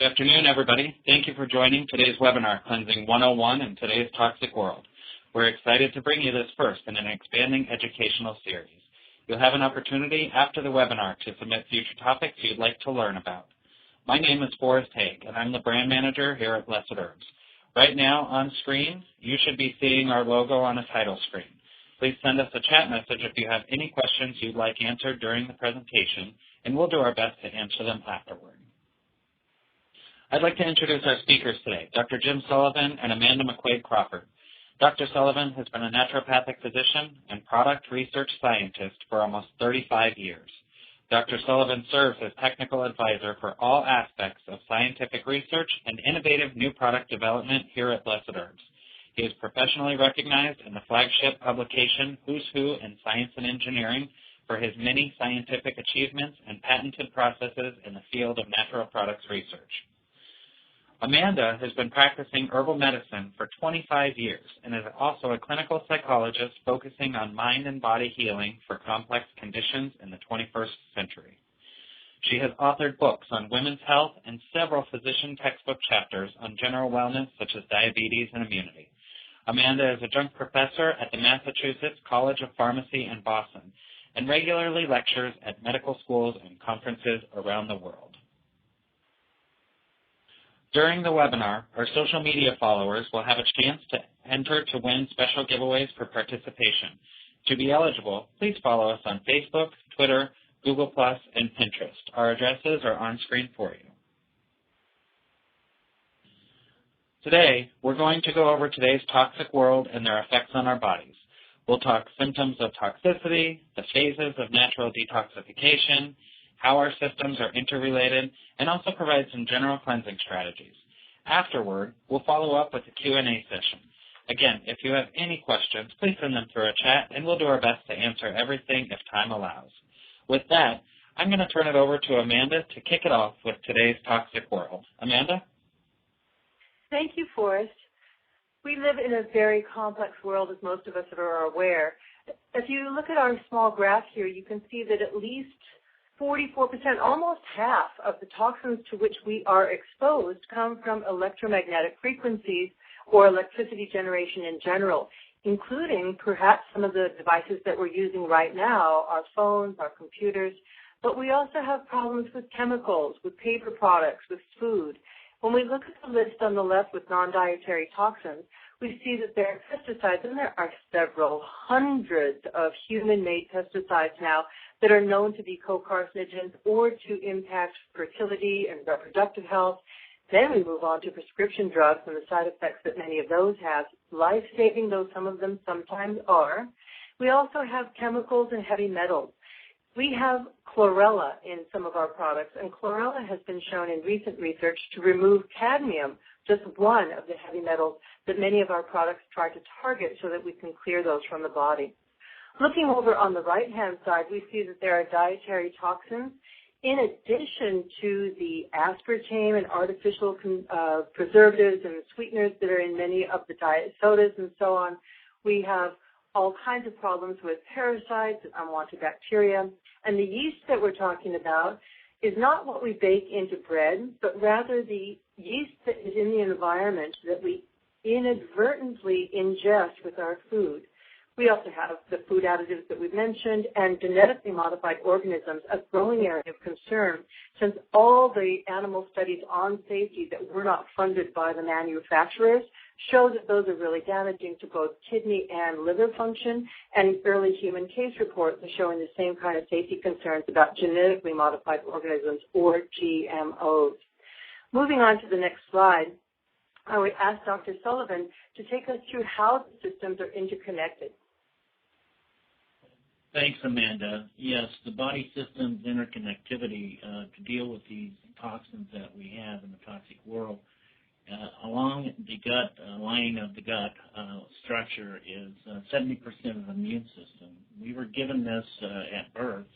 Good afternoon, everybody. Thank you for joining today's webinar, Cleansing 101 in Today's Toxic World. We're excited to bring you this first in an expanding educational series. You'll have an opportunity after the webinar to submit future topics you'd like to learn about. My name is Forrest Haig, and I'm the brand manager here at Blessed Herbs. Right now on screen, you should be seeing our logo on a title screen. Please send us a chat message if you have any questions you'd like answered during the presentation, and we'll do our best to answer them afterward. I'd like to introduce our speakers today, Dr. Jim Sullivan and Amanda McQuaid Crawford. Dr. Sullivan has been a naturopathic physician and product research scientist for almost 35 years. Dr. Sullivan serves as technical advisor for all aspects of scientific research and innovative new product development here at Blessed Herbs. He is professionally recognized in the flagship publication Who's Who in Science and Engineering for his many scientific achievements and patented processes in the field of natural products research. Amanda has been practicing herbal medicine for 25 years and is also a clinical psychologist focusing on mind and body healing for complex conditions in the 21st century. She has authored books on women's health and several physician textbook chapters on general wellness such as diabetes and immunity. Amanda is adjunct professor at the Massachusetts College of Pharmacy in Boston and regularly lectures at medical schools and conferences around the world. During the webinar, our social media followers will have a chance to enter to win special giveaways for participation. To be eligible, please follow us on Facebook, Twitter, Google+, and Pinterest. Our addresses are on screen for you. Today, we're going to go over today's toxic world and their effects on our bodies. We'll talk symptoms of toxicity, the phases of natural detoxification, how our systems are interrelated, and also provide some general cleansing strategies. Afterward, we'll follow up with a Q&A session. Again, if you have any questions, please send them through a chat, and we'll do our best to answer everything if time allows. With that, I'm going to turn it over to Amanda to kick it off with today's toxic world. Amanda? Thank you, Forrest. We live in a very complex world, as most of us are aware. If you look at our small graph here, you can see that at least 44%, almost half of the toxins to which we are exposed come from electromagnetic frequencies or electricity generation in general, including perhaps some of the devices that we're using right now, our phones, our computers. But we also have problems with chemicals, with paper products, with food. When we look at the list on the left with non-dietary toxins, we see that there are pesticides, and there are several hundreds of human-made pesticides now that are known to be co-carcinogens or to impact fertility and reproductive health. Then we move on to prescription drugs and the side effects that many of those have, life-saving, though some of them sometimes are. We also have chemicals and heavy metals. We have chlorella in some of our products, and chlorella has been shown in recent research to remove cadmium, just one of the heavy metals that many of our products try to target so that we can clear those from the body. Looking over on the right-hand side, we see that there are dietary toxins. In addition to the aspartame and artificial preservatives and sweeteners that are in many of the diet sodas and so on, we have all kinds of problems with parasites and unwanted bacteria. And the yeast that we're talking about is not what we bake into bread, but rather the yeast that is in the environment that we inadvertently ingest with our food. We also have the food additives that we've mentioned and genetically modified organisms, a growing area of concern since all the animal studies on safety that were not funded by the manufacturers show that those are really damaging to both kidney and liver function, and early human case reports are showing the same kind of safety concerns about genetically modified organisms or GMOs. Moving on to the next slide, I would ask Dr. Sullivan to take us through how the systems are interconnected. Thanks, Amanda. Yes, the body system's interconnectivity to deal with these toxins that we have in the toxic world along the gut lining of the gut structure is 70% of the immune system. We were given this at birth,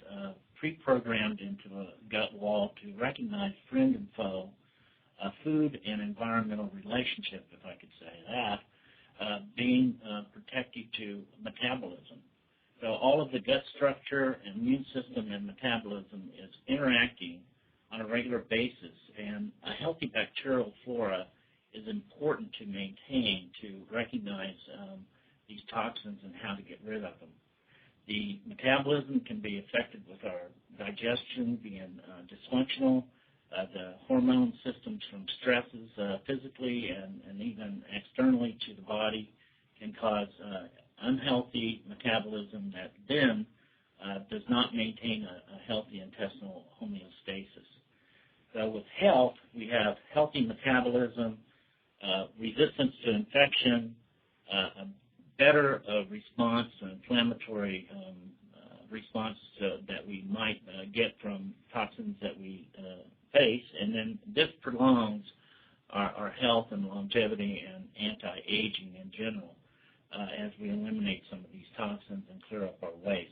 pre-programmed into a gut wall to recognize friend and foe, food and environmental relationship, if I could say that, being protective to metabolism. So all of the gut structure, immune system, and metabolism is interacting on a regular basis, and a healthy healthy bacterial flora is important to maintain to recognize these toxins and how to get rid of them. The metabolism can be affected with our digestion being dysfunctional, the hormone systems from stresses physically and even externally to the body can cause unhealthy metabolism that then does not maintain a healthy intestinal homeostasis. So with health, we have healthy metabolism, resistance to infection, a better response to inflammatory responses that we might get from toxins that we face, and then this prolongs our health and longevity and anti-aging in general as we eliminate some of these toxins and clear up our waste.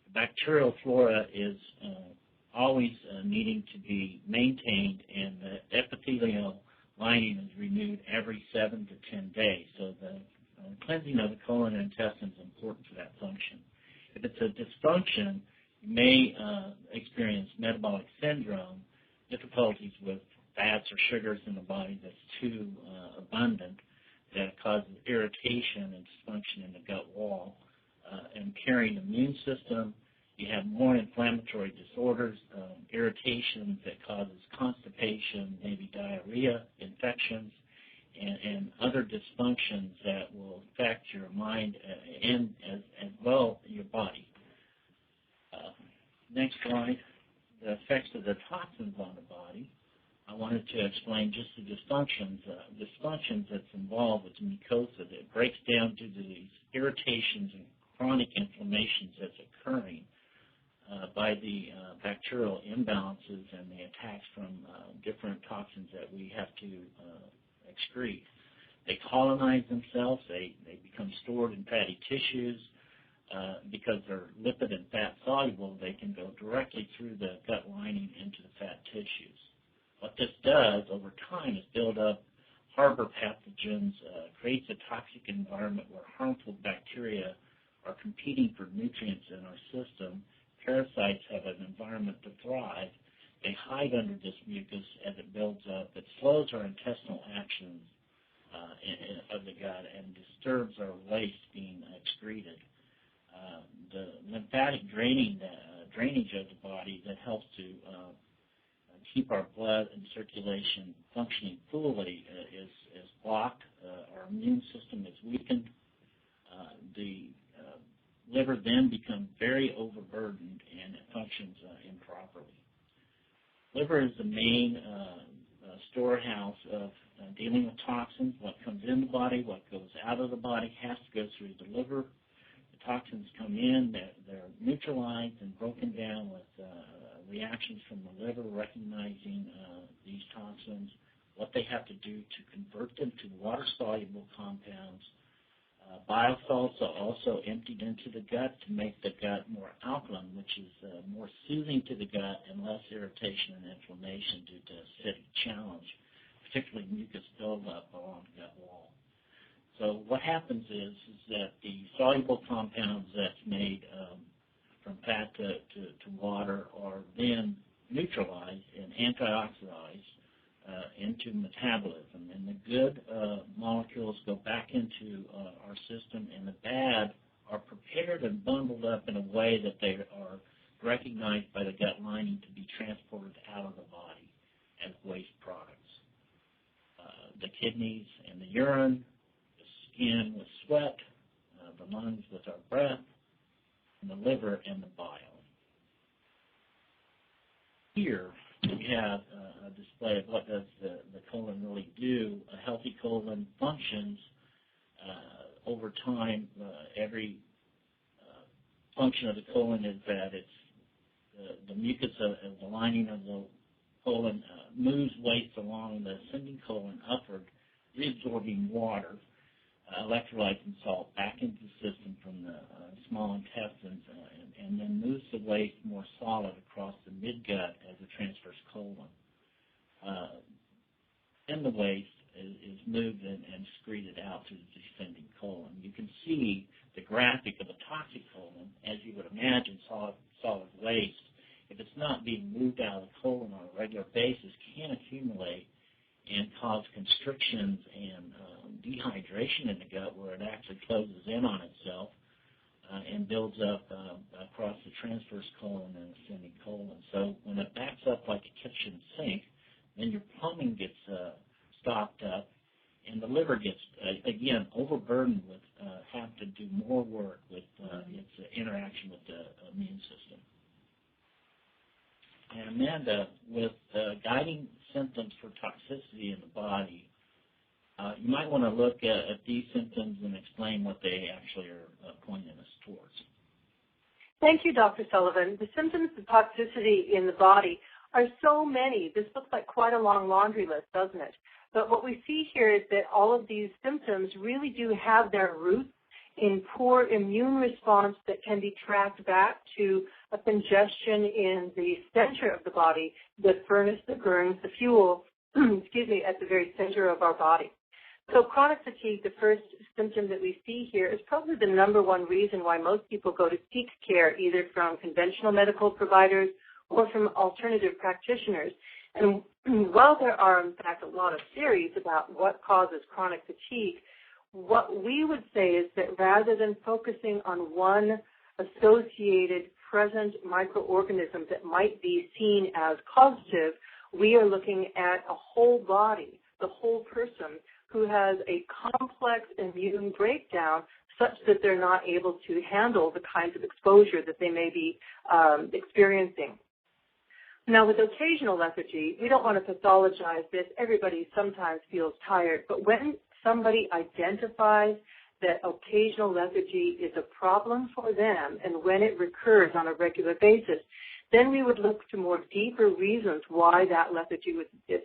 The bacterial flora is always needing to be maintained, and the epithelial lining is renewed every 7 to 10 days. So the cleansing of the colon and intestine is important for that function. If it's a dysfunction, you may experience metabolic syndrome, difficulties with fats or sugars in the body that's too abundant, that causes irritation and dysfunction in the gut wall, impairing the immune system. You have more inflammatory disorders, irritations that causes constipation, maybe diarrhea, infections, and other dysfunctions that will affect your mind and as well your body. Next slide, the effects of the toxins on the body. I wanted to explain just the dysfunctions that's involved with the mucosa that breaks down due to these irritations and chronic inflammations that's occurring by the bacterial imbalances and the attacks from different toxins that we have to excrete. They colonize themselves. They become stored in fatty tissues. Because they're lipid and fat soluble, they can go directly through the gut lining into the fat tissues. What this does over time is build up harbor pathogens, creates a toxic environment where harmful bacteria are competing for nutrients in our system. Parasites have an environment to thrive. They hide under this mucus as it builds up. It slows our intestinal actions of the gut and disturbs our waste being excreted. The lymphatic drainage of the body that helps to keep our blood and circulation functioning fully is blocked. Our immune system is weakened. The liver then becomes very overburdened and it functions improperly. Liver is the main storehouse of dealing with toxins. What comes in the body, what goes out of the body has to go through the liver. Toxins come in, they're neutralized and broken down with reactions from the liver recognizing these toxins, what they have to do to convert them to water-soluble compounds. Bile salts are also emptied into the gut to make the gut more alkaline, which is more soothing to the gut and less irritation and inflammation due to acidic challenge, particularly mucus buildup along the gut wall. So what happens is that the soluble compounds that's made from fat to water are then neutralized and antioxidized into metabolism. And the good molecules go back into our system, and the bad are prepared and bundled up in a way that they are recognized by the gut lining to be transported out of the body as waste products. The kidneys and the urine, skin with sweat, the lungs with our breath, and the liver and the bile. Here we have a display of what does the colon really do. A healthy colon functions over time. Every function of the colon is that it's the mucus of the lining of the colon moves waste along the ascending colon upward, reabsorbing water, electrolytes and salt back into the system from the small intestines and then moves the waste more solid across the midgut as it transfers colon. Then the waste is moved and excreted out through the descending colon. You can see the graphic of a toxic colon, as you would imagine, solid waste. If it's not being moved out of the colon on a regular basis, can accumulate and cause constrictions and dehydration in the gut, where it actually closes in on itself and builds up across the transverse colon and ascending colon. So when it backs up like a kitchen sink, then your plumbing gets stopped up, and the liver gets, again, overburdened with have to do more work with its interaction with the immune system. And Amanda, with guiding symptoms for toxicity in the body, you might want to look at these symptoms and explain what they actually are pointing us towards. Thank you, Dr. Sullivan. The symptoms of toxicity in the body are so many. This looks like quite a long laundry list, doesn't it? But what we see here is that all of these symptoms really do have their roots in poor immune response that can be tracked back to a congestion in the center of the body, the furnace that burns the fuel, at the very center of our body. So chronic fatigue, the first symptom that we see here, is probably the number one reason why most people go to seek care, either from conventional medical providers or from alternative practitioners. And while there are, in fact, a lot of theories about what causes chronic fatigue, what we would say is that rather than focusing on one associated present microorganism that might be seen as causative, we are looking at a whole body, the whole person, who has a complex immune breakdown such that they're not able to handle the kinds of exposure that they may be experiencing. Now, with occasional lethargy, we don't want to pathologize this. Everybody sometimes feels tired. But when somebody identifies that occasional lethargy is a problem for them and when it recurs on a regular basis, then we would look to more deeper reasons why that lethargy is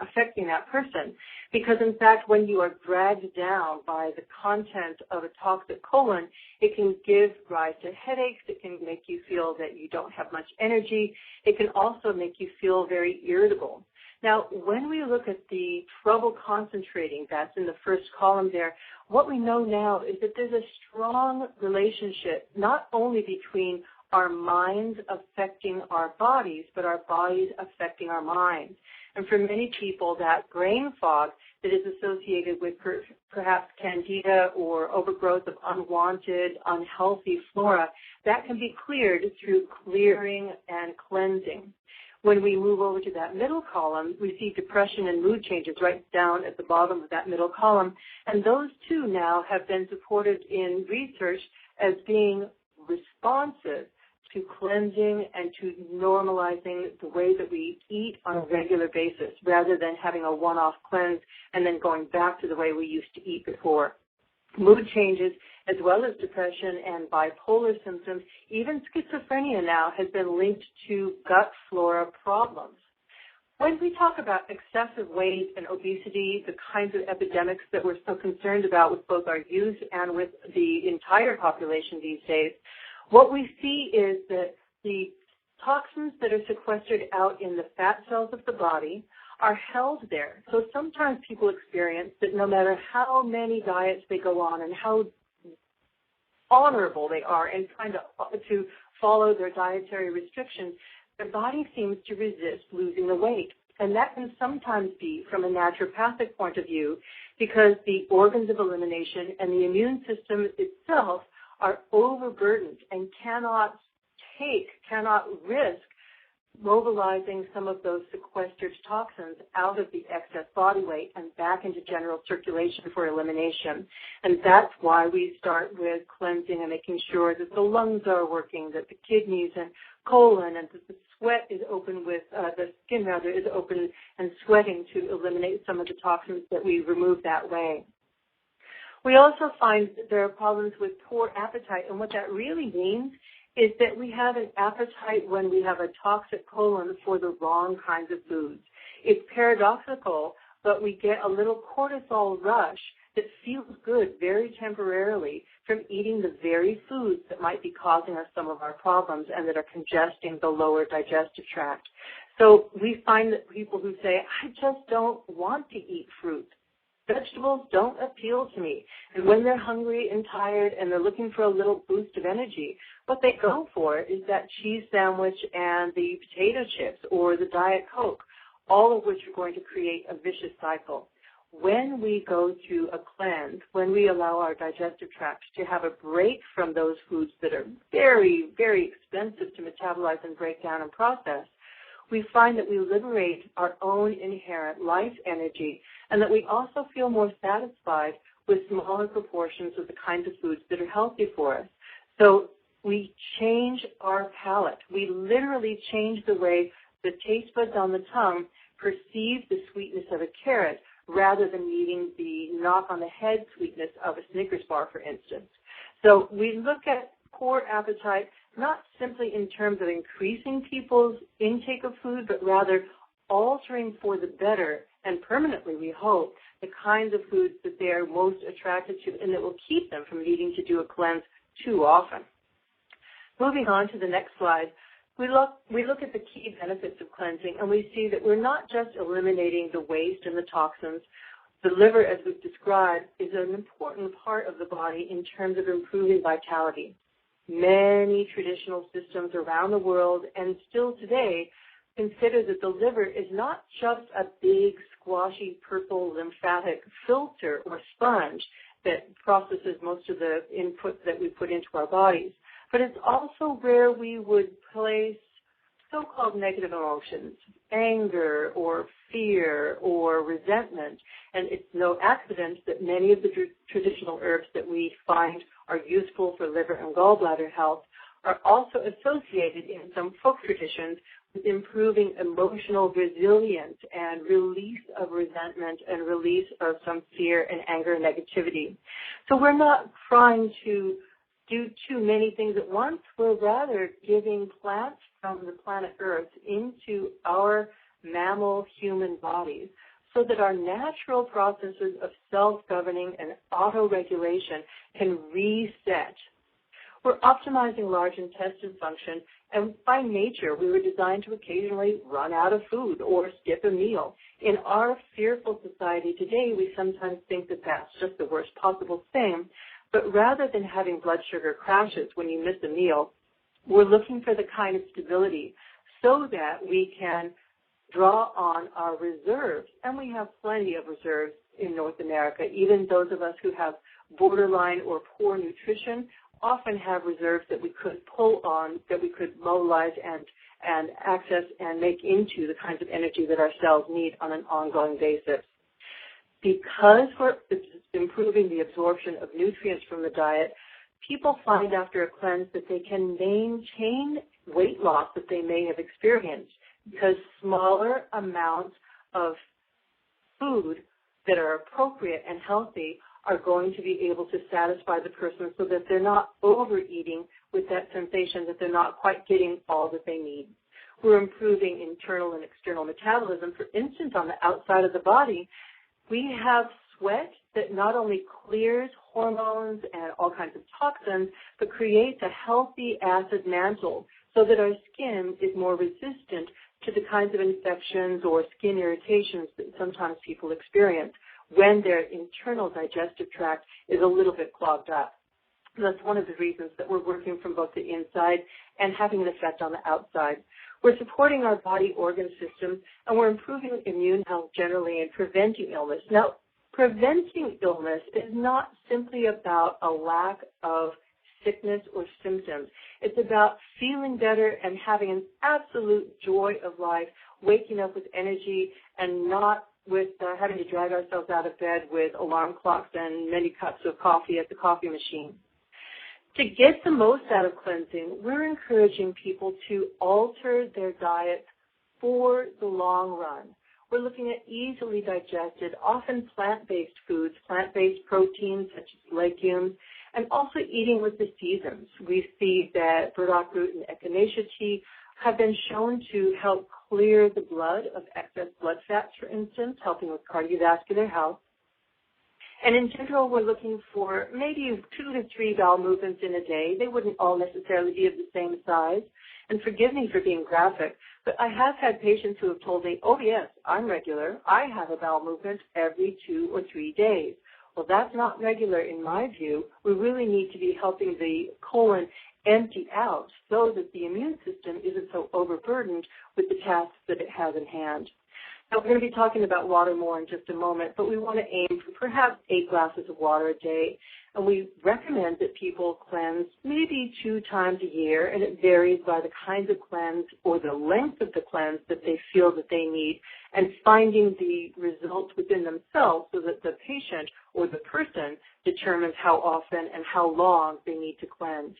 affecting that person. Because, in fact, when you are dragged down by the content of a toxic colon, it can give rise to headaches. It can make you feel that you don't have much energy. It can also make you feel very irritable. Now, when we look at the trouble concentrating, that's in the first column there, what we know now is that there's a strong relationship not only between our minds affecting our bodies, but our bodies affecting our minds. And for many people, that brain fog that is associated with perhaps candida or overgrowth of unwanted, unhealthy flora, that can be cleared through clearing and cleansing. When we move over to that middle column, we see depression and mood changes right down at the bottom of that middle column. And those two now have been supported in research as being responsive to cleansing and to normalizing the way that we eat on a regular basis rather than having a one-off cleanse and then going back to the way we used to eat before. Mood changes, as well as depression and bipolar symptoms, even schizophrenia now has been linked to gut flora problems. When we talk about excessive weight and obesity, the kinds of epidemics that we're so concerned about with both our youth and with the entire population these days, what we see is that the toxins that are sequestered out in the fat cells of the body are held there. So sometimes people experience that no matter how many diets they go on and how honorable they are in trying to follow their dietary restrictions, their body seems to resist losing the weight. And that can sometimes be from a naturopathic point of view because the organs of elimination and the immune system itself are overburdened and cannot risk mobilizing some of those sequestered toxins out of the excess body weight and back into general circulation for elimination. And that's why we start with cleansing and making sure that the lungs are working, that the kidneys and colon and that the sweat is open the skin is open and sweating to eliminate some of the toxins that we remove that way. We also find that there are problems with poor appetite, and what that really means is that we have an appetite when we have a toxic colon for the wrong kinds of foods. It's paradoxical, but we get a little cortisol rush that feels good very temporarily from eating the very foods that might be causing us some of our problems and that are congesting the lower digestive tract. So we find that people who say, I just don't want to eat fruit, vegetables don't appeal to me. And when they're hungry and tired and they're looking for a little boost of energy, what they go for is that cheese sandwich and the potato chips or the Diet Coke. all of which are going to create a vicious cycle. When we go through a cleanse, when we allow our digestive tract to have a break from those foods that are very, very expensive to metabolize and break down and process, we find that we liberate our own inherent life energy and that we also feel more satisfied with smaller proportions of the kinds of foods that are healthy for us. So we change our palate. We literally change the way the taste buds on the tongue perceive the sweetness of a carrot rather than needing the knock-on-the-head sweetness of a Snickers bar, for instance. So we look at poor appetite not simply in terms of increasing people's intake of food, but rather altering for the better and permanently, we hope, the kinds of foods that they are most attracted to and that will keep them from needing to do a cleanse too often. Moving on to the next slide, we look at the key benefits of cleansing, and we see that we're not just eliminating the waste and the toxins. The liver, as we've described, is an important part of the body in terms of improving vitality. Many traditional systems around the world, and still today, consider that the liver is not just a big, squashy, purple lymphatic filter or sponge that processes most of the input that we put into our bodies, but it's also where we would place so-called negative emotions, anger or fear or resentment. And it's no accident that many of the traditional herbs that we find are useful for liver and gallbladder health are also associated in some folk traditions with improving emotional resilience and release of resentment and release of some fear and anger and negativity. So we're not trying to do too many things at once. We're rather giving plants from the planet Earth into our mammal human bodies so that our natural processes of self-governing and auto-regulation can reset. We're optimizing large intestine function, and by nature, we were designed to occasionally run out of food or skip a meal. In our fearful society today, we sometimes think that that's just the worst possible thing. But rather than having blood sugar crashes when you miss a meal, we're looking for the kind of stability so that we can draw on our reserves. And we have plenty of reserves in North America. Even those of us who have borderline or poor nutrition often have reserves that we could pull on, that we could mobilize and access and make into the kinds of energy that our cells need on an ongoing basis. Because we're improving the absorption of nutrients from the diet, people find after a cleanse that they can maintain weight loss that they may have experienced because smaller amounts of food that are appropriate and healthy are going to be able to satisfy the person so that they're not overeating with that sensation that they're not quite getting all that they need. We're improving internal and external metabolism. For instance, on the outside of the body, we have sweat that not only clears hormones and all kinds of toxins, but creates a healthy acid mantle so that our skin is more resistant to the kinds of infections or skin irritations that sometimes people experience when their internal digestive tract is a little bit clogged up. That's one of the reasons that we're working from both the inside and having an effect on the outside. We're supporting our body organ systems, and we're improving immune health generally and preventing illness. Now, preventing illness is not simply about a lack of sickness or symptoms. It's about feeling better and having an absolute joy of life, waking up with energy and not with having to drag ourselves out of bed with alarm clocks and many cups of coffee at the coffee machine. To get the most out of cleansing, we're encouraging people to alter their diet for the long run. We're looking at easily digested, often plant-based foods, plant-based proteins such as legumes, and also eating with the seasons. We see that burdock root and echinacea tea have been shown to help clear the blood of excess blood fats, for instance, helping with cardiovascular health. And in general, we're looking for maybe 2 to 3 bowel movements in a day. They wouldn't all necessarily be of the same size. And forgive me for being graphic, but I have had patients who have told me, oh, yes, I'm regular. I have a bowel movement every 2 or 3 days. Well, that's not regular in my view. We really need to be helping the colon empty out so that the immune system isn't so overburdened with the tasks that it has in hand. Now, we're going to be talking about water more in just a moment, but we want to aim for perhaps 8 glasses of water a day. And we recommend that people cleanse maybe 2 times a year, and it varies by the kinds of cleanse or the length of the cleanse that they feel that they need, and finding the results within themselves so that the patient or the person determines how often and how long they need to cleanse.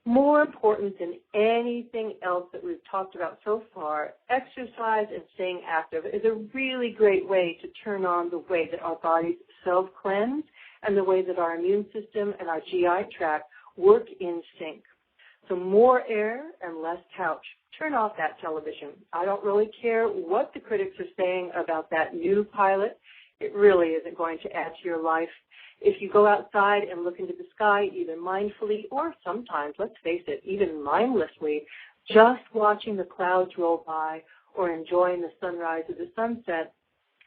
More important than anything else that we've talked about so far, exercise and staying active is a really great way to turn on the way that our bodies self-cleanse and the way that our immune system and our GI tract work in sync. So more air and less couch. Turn off that television. I don't really care what the critics are saying about that new pilot. It really isn't going to add to your life. If you go outside and look into the sky, either mindfully or sometimes, let's face it, even mindlessly, just watching the clouds roll by or enjoying the sunrise or the sunset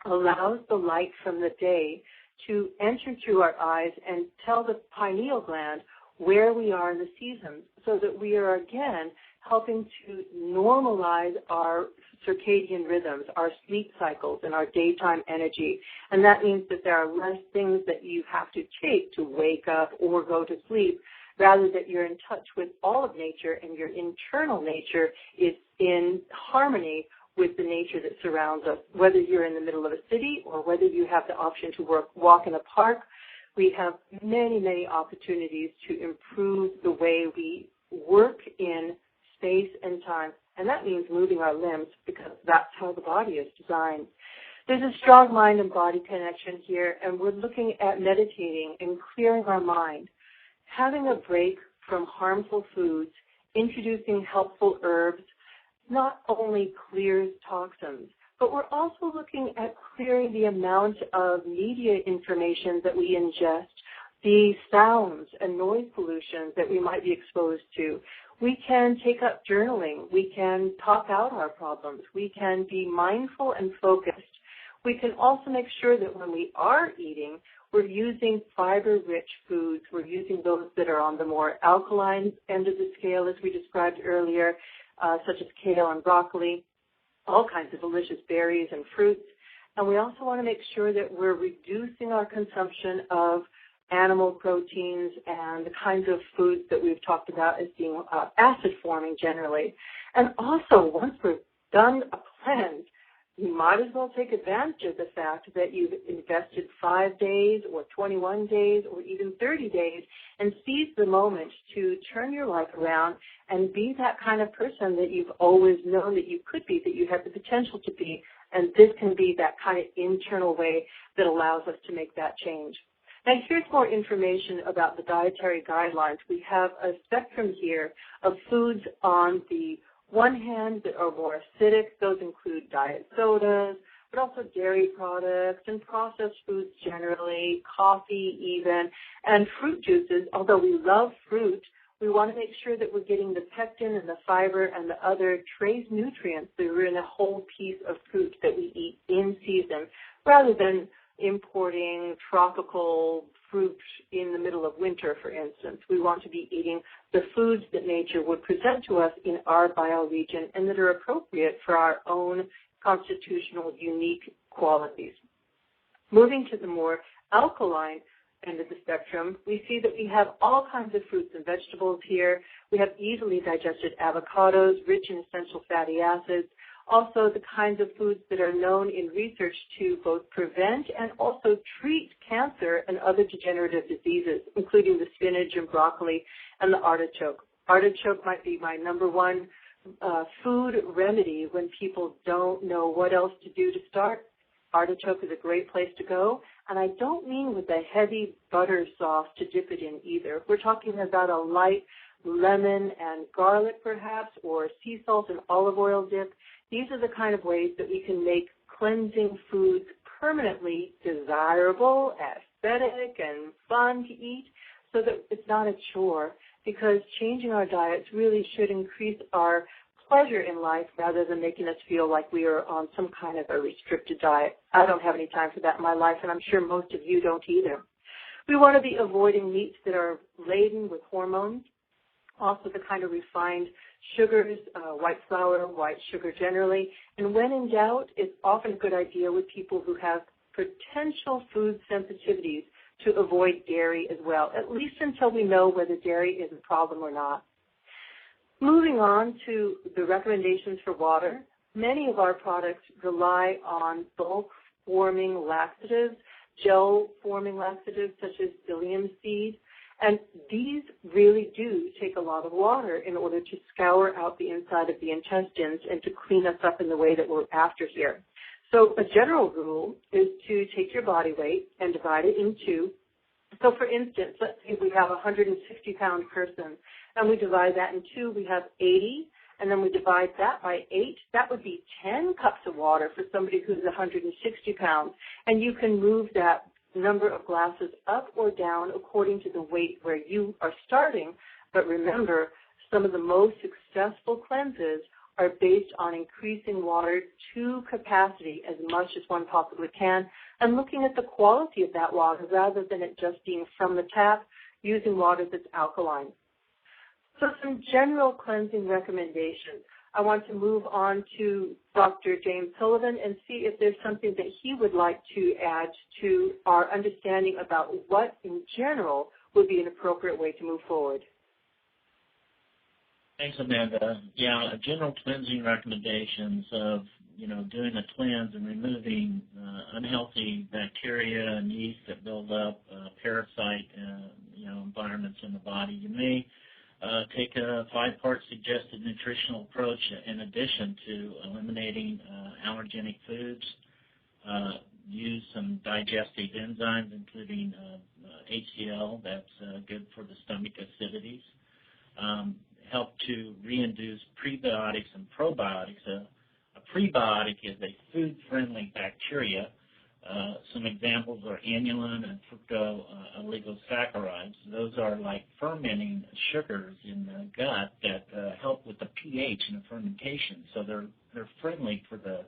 allows the light from the day to enter through our eyes and tell the pineal gland where we are in the seasons, so that we are again helping to normalize our circadian rhythms, our sleep cycles, and our daytime energy. And that means that there are less things that you have to take to wake up or go to sleep, rather that you're in touch with all of nature and your internal nature is in harmony with the nature that surrounds us. Whether you're in the middle of a city or whether you have the option to walk in a park, we have many, many opportunities to improve the way we work in space and time. And that means moving our limbs, because that's how the body is designed. There's a strong mind and body connection here, and we're looking at meditating and clearing our mind. Having a break from harmful foods, introducing helpful herbs, not only clears toxins, but we're also looking at clearing the amount of media information that we ingest, the sounds and noise pollution that we might be exposed to. We can take up journaling. We can talk out our problems. We can be mindful and focused. We can also make sure that when we are eating, we're using fiber-rich foods. We're using those that are on the more alkaline end of the scale, as we described earlier, such as kale and broccoli, all kinds of delicious berries and fruits. And we also want to make sure that we're reducing our consumption of animal proteins and the kinds of foods that we've talked about as being acid-forming generally. And also, once we're done a cleanse, you might as well take advantage of the fact that you've invested 5 days or 21 days or even 30 days and seize the moment to turn your life around and be that kind of person that you've always known that you could be, that you have the potential to be. And this can be that kind of internal way that allows us to make that change. Now, here's more information about the dietary guidelines. We have a spectrum here of foods on the one hand that are more acidic. Those include diet sodas, but also dairy products and processed foods generally, coffee even, and fruit juices. Although we love fruit, we want to make sure that we're getting the pectin and the fiber and the other trace nutrients that are in a whole piece of fruit that we eat in season, rather than importing tropical fruit in the middle of winter, for instance. We want to be eating the foods that nature would present to us in our bioregion and that are appropriate for our own constitutional unique qualities. Moving to the more alkaline end of the spectrum, we see that we have all kinds of fruits and vegetables here. We have easily digested avocados, rich in essential fatty acids, also the kinds of foods that are known in research to both prevent and also treat cancer and other degenerative diseases, including the spinach and broccoli and the artichoke. Artichoke might be my number one food remedy when people don't know what else to do to start. Artichoke is a great place to go, and I don't mean with a heavy butter sauce to dip it in either. We're talking about a light lemon and garlic perhaps, or sea salt and olive oil dip. These are the kind of ways that we can make cleansing foods permanently desirable, aesthetic, and fun to eat, so that it's not a chore, because changing our diets really should increase our pleasure in life rather than making us feel like we are on some kind of a restricted diet. I don't have any time for that in my life, and I'm sure most of you don't either. We want to be avoiding meats that are laden with hormones. also the kind of refined sugars, white flour, white sugar generally. And when in doubt, it's often a good idea with people who have potential food sensitivities to avoid dairy as well, at least until we know whether dairy is a problem or not. Moving on to the recommendations for water, many of our products rely on bulk-forming laxatives, gel-forming laxatives such as psyllium seed, and these really do take a lot of water in order to scour out the inside of the intestines and to clean us up in the way that we're after here. So a general rule is to take your body weight and divide it in two. So for instance, let's say we have a 160-pound person, and we divide that in two. We have 80, and then we divide that by 8. That would be 10 cups of water for somebody who's 160 pounds. And you can move that number of glasses up or down according to the weight where you are starting. But remember, some of the most successful cleanses are based on increasing water to capacity as much as one possibly can and looking at the quality of that water rather than it just being from the tap, using water that's alkaline. So some general cleansing recommendations. I want to move on to Dr. James Sullivan and see if there's something that he would like to add to our understanding about what in general would be an appropriate way to move forward. Thanks, Amanda. Yeah, general cleansing recommendations of, doing a cleanse and removing unhealthy bacteria and yeast that build up, parasite, environments in the body. You may take a 5-part suggested nutritional approach in addition to eliminating allergenic foods. Use some digestive enzymes, including HCl, that's good for the stomach acidities. Help to reinduce prebiotics and probiotics. A prebiotic is a food-friendly bacteria. Some examples are annullin and fructooligosaccharides. Those are like fermenting sugars in the gut that help with the pH in the fermentation. So they're friendly for the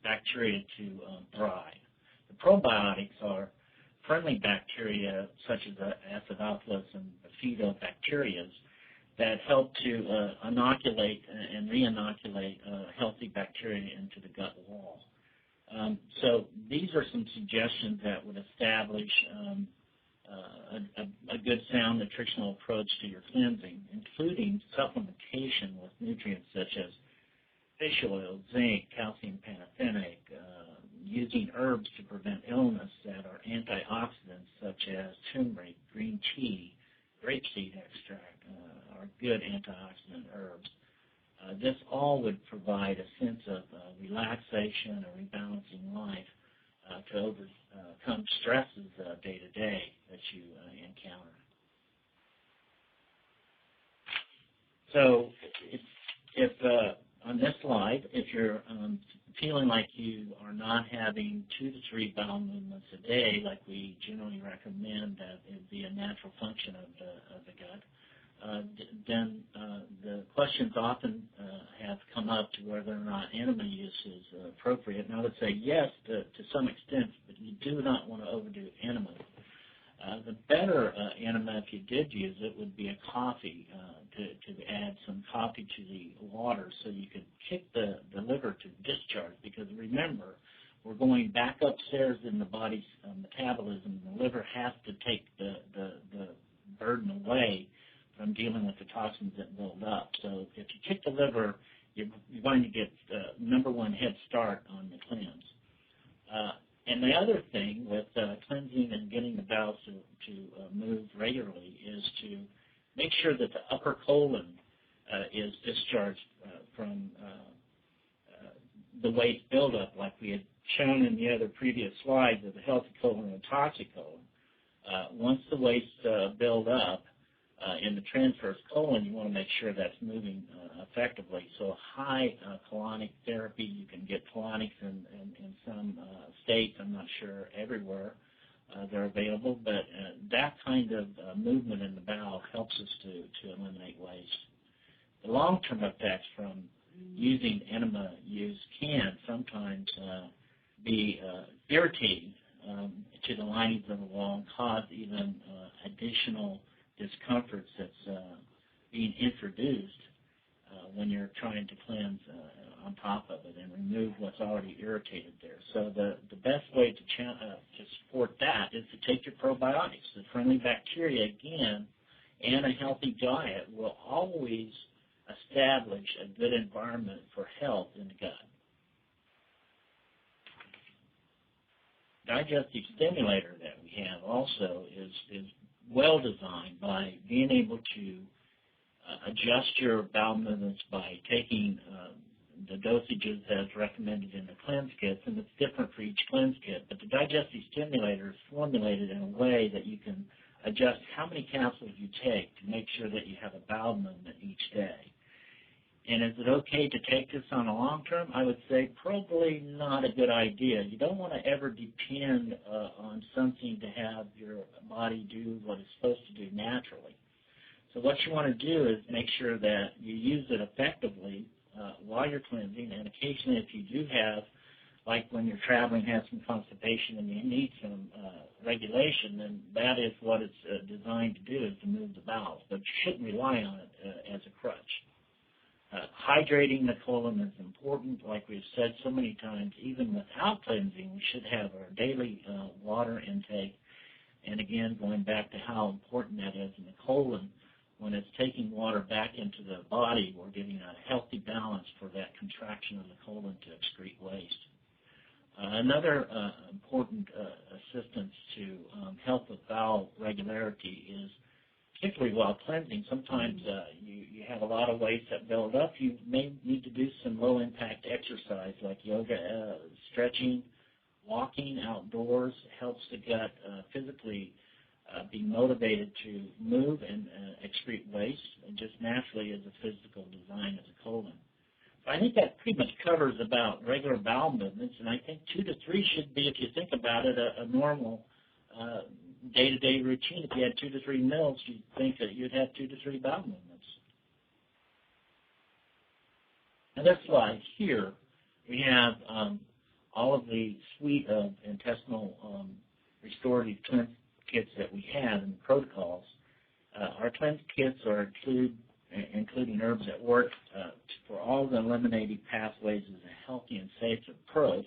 bacteria to thrive. The probiotics are friendly bacteria such as Acidophilus and Bifidobacterias that help to inoculate and re-inoculate healthy bacteria into the gut wall. So these are some suggestions that would establish a good sound nutritional approach to your cleansing, including supplementation with nutrients such as fish oil, zinc, calcium panthenate, using herbs to prevent illness that are antioxidants such as turmeric, green tea, grapeseed extract are good antioxidant herbs. This all would provide a sense of relaxation or rebalancing life to overcome stresses day to day that you encounter. So if on this slide, if you're feeling like you are not having 2 to 3 bowel movements a day, like we generally recommend that it be a natural function of the gut, then the questions often have come up to whether or not enema use is appropriate. And I would say yes to some extent, but you do not want to overdo enema. The better enema, if you did use it, would be a coffee, to add some coffee to the water so you could kick the liver to discharge. Because remember, we're going back upstairs in the body's metabolism. The liver has to take the burden away from dealing with the toxins that build up. So if you kick the liver, you're going to get number one head start on the cleanse. And the other thing with cleansing and getting the bowels to move regularly is to make sure that the upper colon is discharged from the waste buildup, like we had shown in the other previous slides of the healthy colon and toxic colon. Once the waste build up in the transverse colon, you want to make sure that's moving effectively. So high colonic therapy, you can get colonics in some states, I'm not sure everywhere they're available, but that kind of movement in the bowel helps us to eliminate waste. The long-term effects from using enema use can sometimes be irritating to the linings of the wall and cause even additional discomforts that's being introduced when you're trying to cleanse on top of it and remove what's already irritated there. So the best way to support that is to take your probiotics. The friendly bacteria, again, and a healthy diet will always establish a good environment for health in the gut. Digestive stimulator that we have also is well designed by being able to adjust your bowel movements by taking the dosages as recommended in the cleanse kits, and it's different for each cleanse kit, but the digestive stimulator is formulated in a way that you can adjust how many capsules you take to make sure that you have a bowel movement each day. And is it okay to take this on a long term? I would say probably not a good idea. You don't want to ever depend on something to have your body do what it's supposed to do naturally. So what you want to do is make sure that you use it effectively while you're cleansing, and occasionally if you do have, like when you're traveling, have some constipation and you need some regulation, then that is what it's designed to do, is to move the bowels. But you shouldn't rely on it as a crutch. Hydrating the colon is important. Like we've said so many times, even without cleansing, we should have our daily water intake. And again, going back to how important that is in the colon, when it's taking water back into the body, we're getting a healthy balance for that contraction of the colon to excrete waste. Another important assistance to health of bowel regularity is, particularly while cleansing, sometimes you have a lot of waste that build up. You may need to do some low-impact exercise like yoga, stretching, walking outdoors. Helps the gut physically be motivated to move and excrete waste, and just naturally as a physical design of the colon. I think that pretty much covers about regular bowel movements, and I think 2 to 3 should be, if you think about it, a normal day-to-day routine. If you had 2 to 3 meals, you'd think that you'd have 2 to 3 bowel movements. And this slide here, we have all of the suite of intestinal restorative cleanse kits that we have in the protocols. Our cleanse kits are including herbs that work for all the eliminating pathways as a healthy and safe approach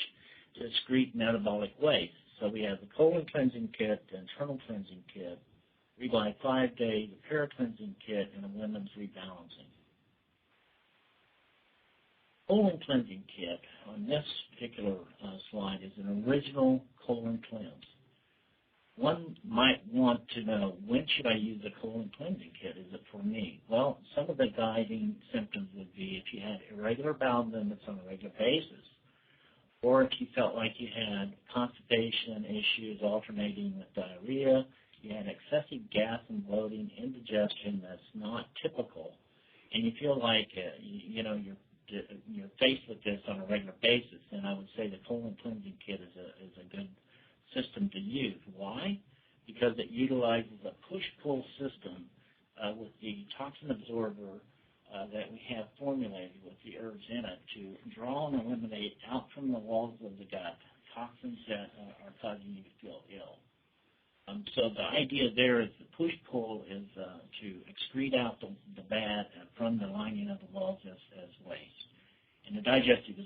to excrete metabolic waste. So we have the colon cleansing kit, the internal cleansing kit, Revive 5-Day, the para-cleansing kit, and a women's rebalancing. Colon cleansing kit on this particular slide is an original colon cleanse. One might want to know, when should I use a colon cleansing kit? Is it for me? Well, some of the guiding symptoms would be if you had irregular bowel movements on a regular basis, or if you felt like you had constipation issues alternating with diarrhea, you had excessive gas and bloating, indigestion that's not typical, and you feel like you're faced with this on a regular basis, then I would say the colon cleansing kit is a good system to use. Why? Because it utilizes a push-pull system with the toxin absorber that we have formulated with the herbs in it to draw and eliminate out from the walls of the gut toxins that are causing you to feel ill. So the idea there is the push-pull is to excrete out the bad from the lining of the walls as waste. And the digestive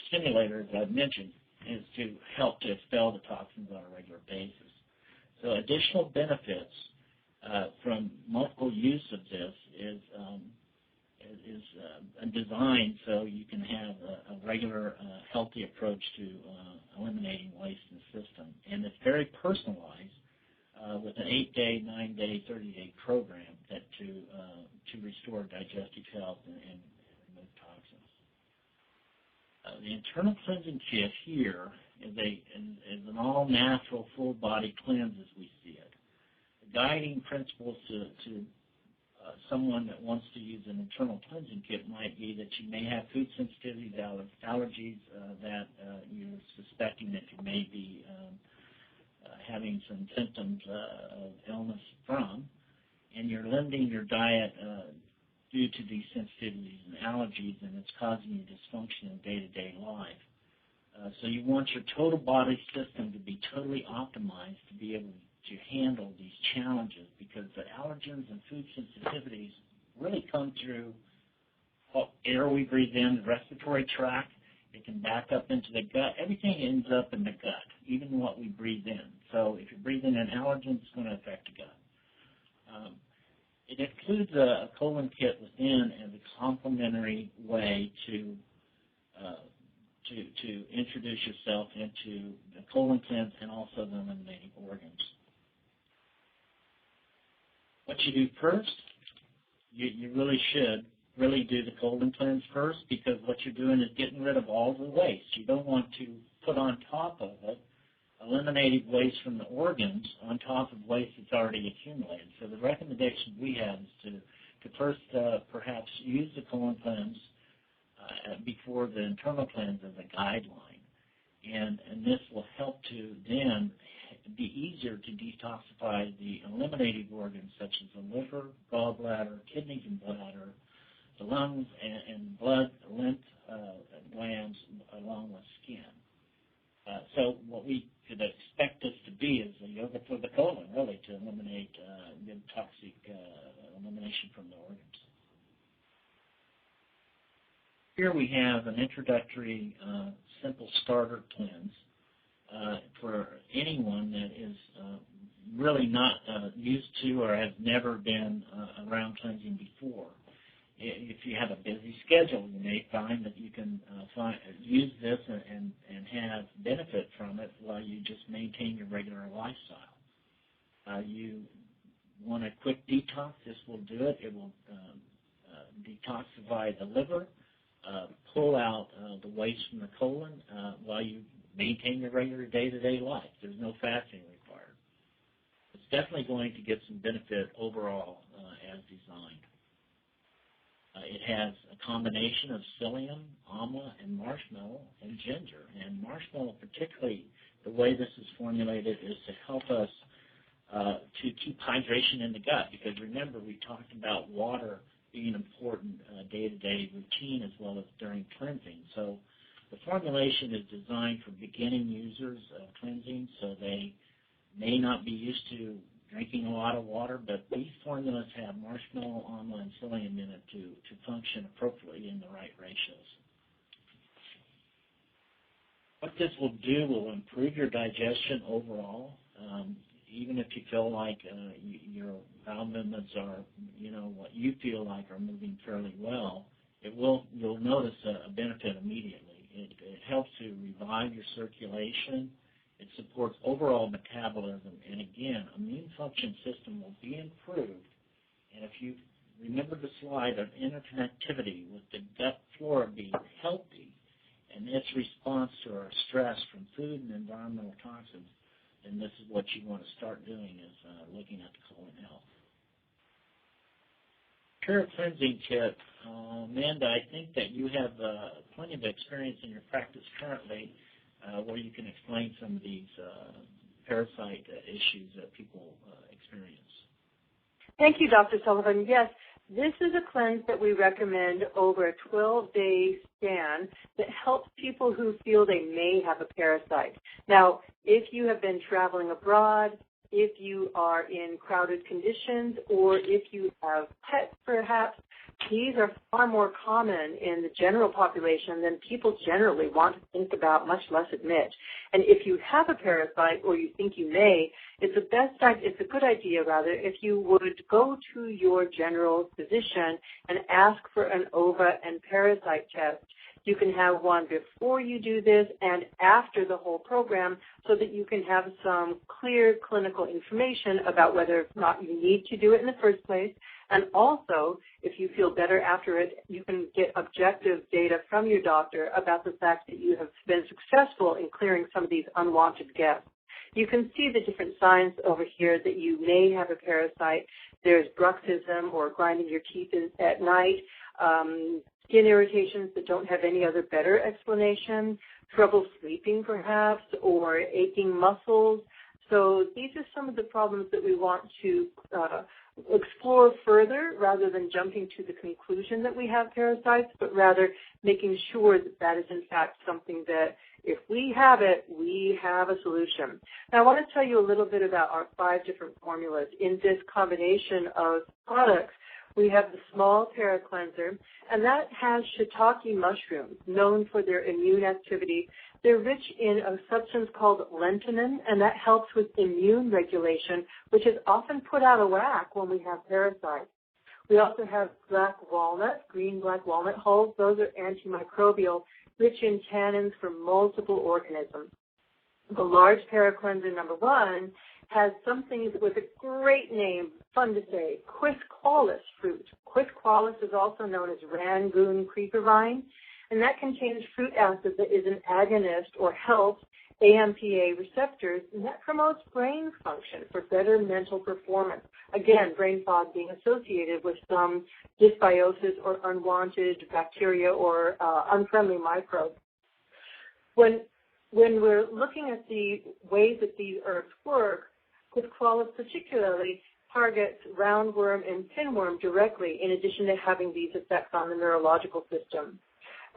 stimulator, as I've mentioned, is to help to expel the toxins on a regular basis. So additional benefits from multiple use of this is designed so you can have a regular, healthy approach to eliminating waste in the system. And it's very personalized with an 8-day, 9-day, 30-day program that to restore digestive health and remove toxins. The internal cleansing kit here is an all-natural, full-body cleanse as we see it. The guiding principles to someone that wants to use an internal cleansing kit might be that you may have food sensitivities, allergies that you're suspecting that you may be having some symptoms of illness from, and you're limiting your diet due to these sensitivities and allergies, and it's causing you dysfunction in day-to-day life. So you want your total body system to be totally optimized to be able to handle these challenges, because the allergens and food sensitivities really come through air we breathe in, the respiratory tract. It can back up into the gut. Everything ends up in the gut, even what we breathe in. So if you breathe in an allergen, it's going to affect the gut. It includes a colon kit within as a complementary way to introduce yourself into the colon cleanse and also the eliminating organs. What you do first, you really should do the colon cleanse first, because what you're doing is getting rid of all the waste. You don't want to put on top of it eliminated waste from the organs on top of waste that's already accumulated. So the recommendation we have is to first perhaps use the colon cleanse before the internal cleanse as a guideline. And this will help to then be easier to detoxify the eliminated organs such as the liver, gallbladder, kidneys and bladder, the lungs and blood, lymph glands, along with skin. So what we could expect this to be is a yoga for the colon, really, to eliminate good toxic elimination from the organs. Here we have an introductory simple starter cleanse for anyone that is really not used to or has never been around cleansing before. If you have a busy schedule, you may find that you can use this and have benefit from it while you just maintain your regular lifestyle. You want a quick detox, this will do it. It will detoxify the liver, pull out the waste from the colon while you maintain your regular day-to-day life. There's no fasting required. It's definitely going to get some benefit overall as designed. It has a combination of psyllium, amla, and marshmallow and ginger. And marshmallow, particularly, the way this is formulated is to help us to keep hydration in the gut. Because remember, we talked about water being important day-to-day routine as well as during cleansing. So the formulation is designed for beginning users of cleansing, so they may not be used to drinking a lot of water, but these formulas have marshmallow, amla, and psyllium in it to function appropriately in the right ratios. What this will do will improve your digestion overall. Even if you feel like your bowel movements are, what you feel like are moving fairly well, you'll notice a benefit immediately. It helps to revive your circulation. It supports overall metabolism, and again, immune function system will be improved. And if you remember the slide of interconnectivity with the gut flora being healthy and its response to our stress from food and environmental toxins, then this is what you want to start doing is looking at the colon health. Pure Cleansing Kit. Amanda, I think that you have plenty of experience in your practice currently where you can explain some of these parasite issues that people experience. Thank you, Dr. Sullivan. Yes, this is a cleanse that we recommend over a 12-day span that helps people who feel they may have a parasite. Now, if you have been traveling abroad, if you are in crowded conditions, or if you have pets perhaps, these are far more common in the general population than people generally want to think about, much less admit. And if you have a parasite or you think you may, it's a good idea if you would go to your general physician and ask for an ova and parasite test. You can have one before you do this and after the whole program so that you can have some clear clinical information about whether or not you need to do it in the first place. And also, if you feel better after it, you can get objective data from your doctor about the fact that you have been successful in clearing some of these unwanted guests. You can see the different signs over here that you may have a parasite. There's bruxism or grinding your teeth at night, skin irritations that don't have any other better explanation, trouble sleeping perhaps, or aching muscles. So these are some of the problems that we want to explore further rather than jumping to the conclusion that we have parasites, but rather making sure that that is in fact something that if we have it, we have a solution. Now I want to tell you a little bit about our 5 different formulas. In this combination of products, We have the small para-cleanser, and that has shiitake mushrooms, known for their immune activity. They're rich in a substance called lentinin, and that helps with immune regulation, which is often put out of whack when we have parasites. We also have black walnut, green black walnut hulls. Those are antimicrobial, rich in tannins for multiple organisms. The large para-cleanser number 1 has something with a great name, fun to say, quisqualis fruit. Quisqualis is also known as Rangoon creeper vine, and that contains fruit acid that is an agonist or helps AMPA receptors, and that promotes brain function for better mental performance. Again, brain fog being associated with some dysbiosis or unwanted bacteria or unfriendly microbes. When we're looking at the ways that these herbs work, quisqualis particularly targets roundworm and pinworm directly, in addition to having these effects on the neurological system.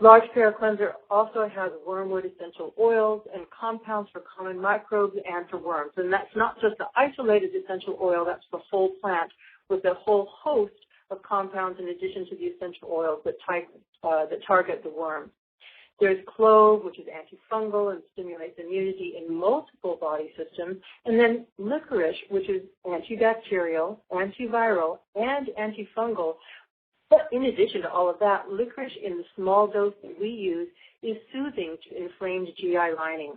Large para-cleanser also has wormwood essential oils and compounds for common microbes and for worms. And that's not just the isolated essential oil, that's the whole plant with a whole host of compounds in addition to the essential oils that target the worm. There's clove, which is antifungal and stimulates immunity in multiple body systems. And then licorice, which is antibacterial, antiviral, and antifungal. But in addition to all of that, licorice in the small dose that we use is soothing to inflamed GI lining.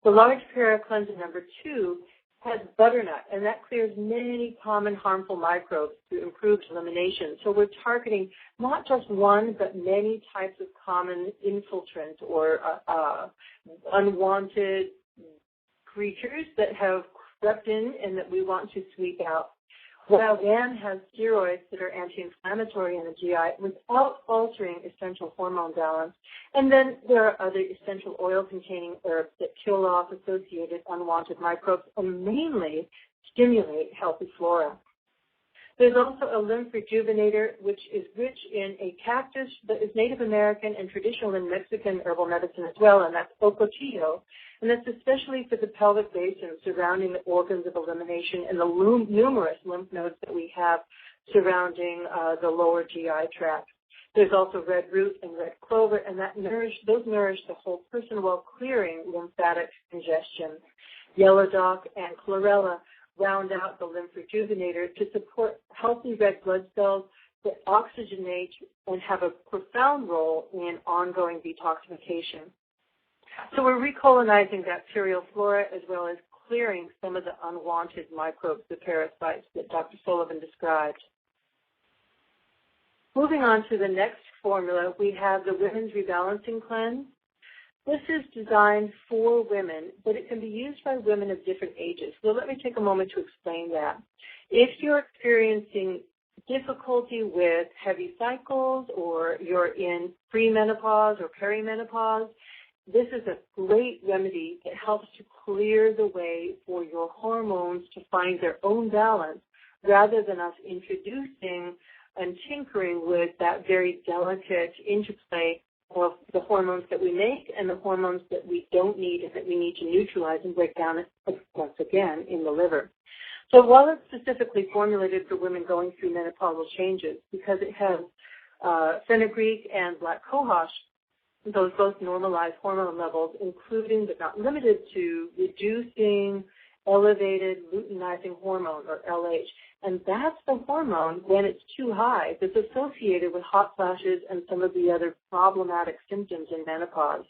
The large para-cleanser number 2 has butternut, and that clears many common harmful microbes through improved elimination. So we're targeting not just one, but many types of common infiltrants or unwanted creatures that have crept in and that we want to sweep out. Wild Yam has steroids that are anti-inflammatory in the GI without altering essential hormone balance. And then there are other essential oil-containing herbs that kill off associated unwanted microbes and mainly stimulate healthy flora. There's also a lymph rejuvenator, which is rich in a cactus that is Native American and traditional in Mexican herbal medicine as well, and that's ocotillo. And that's especially for the pelvic basin surrounding the organs of elimination and the numerous lymph nodes that we have surrounding the lower GI tract. There's also red root and red clover, and those nourish the whole person while clearing lymphatic congestion. Yellow dock and chlorella round out the lymph rejuvenator to support healthy red blood cells that oxygenate and have a profound role in ongoing detoxification. So we're recolonizing bacterial flora as well as clearing some of the unwanted microbes, the parasites that Dr. Sullivan described. Moving on to the next formula, we have the Women's Rebalancing Cleanse. This is designed for women, but it can be used by women of different ages. So let me take a moment to explain that. If you're experiencing difficulty with heavy cycles or you're in premenopause or perimenopause, this is a great remedy that helps to clear the way for your hormones to find their own balance rather than us introducing and tinkering with that very delicate interplay of the hormones that we make and the hormones that we don't need and that we need to neutralize and break down once again in the liver. So while it's specifically formulated for women going through menopausal changes, because it has fenugreek and black cohosh, those both normalize hormone levels, including but not limited to reducing elevated luteinizing hormone, or LH. And that's the hormone, when it's too high, that's associated with hot flashes and some of the other problematic symptoms in menopause.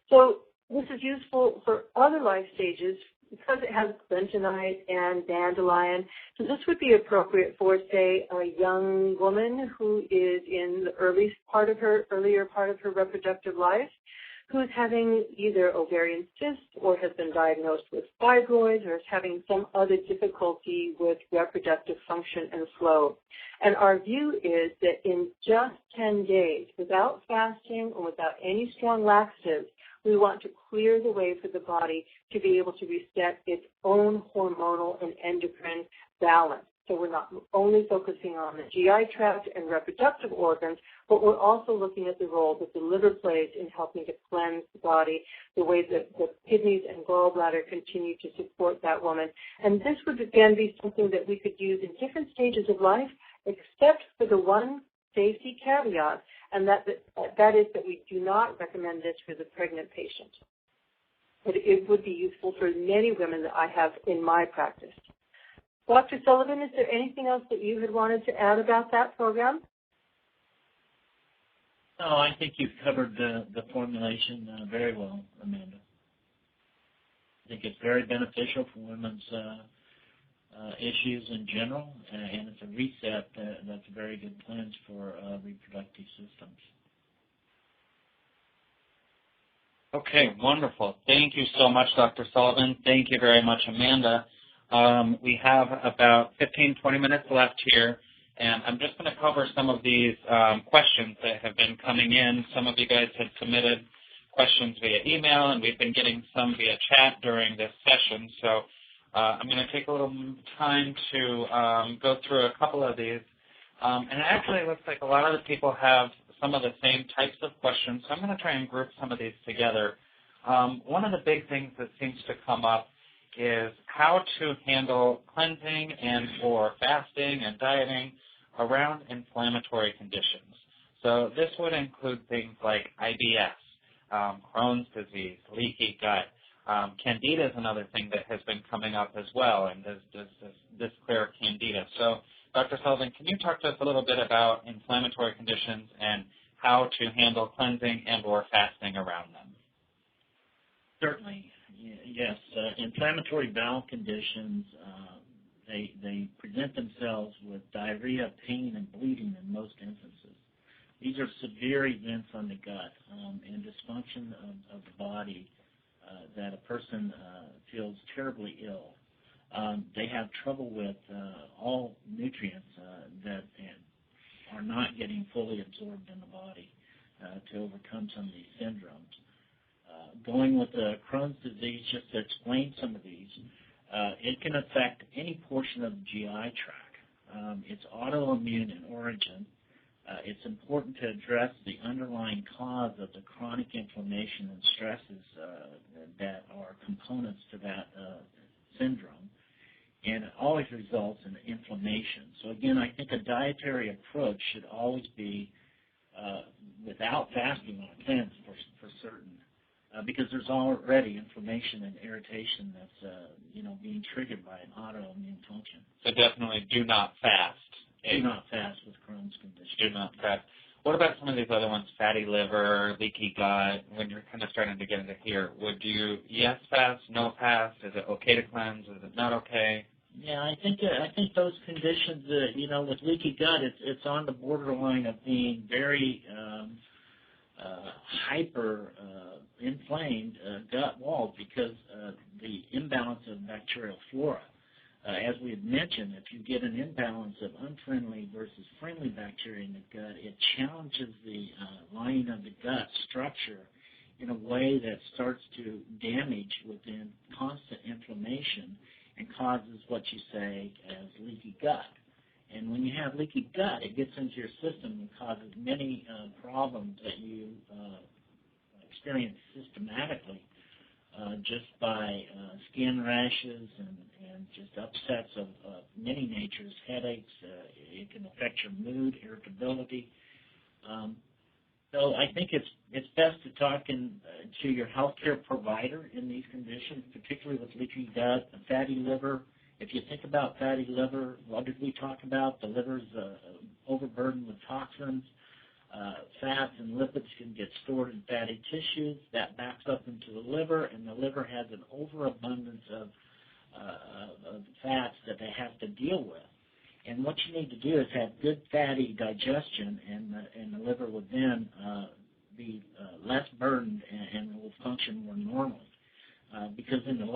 So this is useful for other life stages because it has bentonite and dandelion. So this would be appropriate for, say, a young woman who is in the earlier part of her reproductive life, who's having either ovarian cysts or has been diagnosed with fibroids or is having some other difficulty with reproductive function and flow. And our view is that in just 10 days, without fasting or without any strong laxatives, we want to clear the way for the body to be able to reset its own hormonal and endocrine balance. So we're not only focusing on the GI tract and reproductive organs, but we're also looking at the role that the liver plays in helping to cleanse the body, the way that the kidneys and gallbladder continue to support that woman. And this would, again, be something that we could use in different stages of life except for the one safety caveat, and that is that we do not recommend this for the pregnant patient. But it would be useful for many women that I have in my practice. Dr. Sullivan, is there anything else that you had wanted to add about that program? No, I think you've covered the formulation very well, Amanda. I think it's very beneficial for women's issues in general, and it's a reset that's a very good cleanse for reproductive systems. Okay, wonderful. Thank you so much, Dr. Sullivan. Thank you very much, Amanda. We have about 15, 20 minutes left here, and I'm just going to cover some of these questions that have been coming in. Some of you guys had submitted questions via email, and we've been getting some via chat during this session. So I'm going to take a little time to go through a couple of these. And it actually looks like a lot of the people have some of the same types of questions, so I'm going to try and group some of these together. One of the big things that seems to come up is how to handle cleansing and or fasting and dieting around inflammatory conditions. So this would include things like IBS, Crohn's disease, leaky gut. Candida is another thing that has been coming up as well, and this clear candida. So, Dr. Sullivan, can you talk to us a little bit about inflammatory conditions and how to handle cleansing and or fasting around them? Certainly, yes. Inflammatory bowel conditions, they present themselves with diarrhea, pain, and bleeding in most instances. These are severe events on the gut and dysfunction of the body that a person feels terribly ill. They have trouble with all nutrients that are not getting fully absorbed in the body to overcome some of these syndromes. Going with the Crohn's disease, just to explain some of these, it can affect any portion of the GI tract. It's autoimmune in origin. It's important to address the underlying cause of the chronic inflammation and stresses that are components to that syndrome, and it always results in inflammation. So again, I think a dietary approach should always be without fasting on a cleanse for certain, because there's already inflammation and irritation that's being triggered by an autoimmune function. So definitely do not fast. Do not fast with Crohn's condition. Do not fast. What about some of these other ones, fatty liver, leaky gut, when you're kind of starting to get into here? Would you yes fast, no fast? Is it okay to cleanse? Is it not okay? Yeah, I think those conditions, with leaky gut, it's on the borderline of being very hyper inflamed gut walls because the imbalance of bacterial flora. As we had mentioned, if you get an imbalance of unfriendly versus friendly bacteria in the gut, it challenges the lining of the gut structure in a way that starts to damage within constant inflammation and causes what you say as leaky gut. And when you have leaky gut, it gets into your system and causes many problems that you experience systematically just by skin rashes and just upsets of many natures, headaches. It can affect your mood, irritability. So I think it's best to talk to your healthcare provider in these conditions, particularly with leaky gut, fatty liver. If you think about fatty liver, what did we talk about? The liver's overburdened with toxins. Fats and lipids can get stored in fatty tissues. That backs up into the liver, and the liver has an overabundance of fats that they have to deal with. And what you need to do is have good fatty digestion, and the liver would then be less burdened and will function more normally. Because in the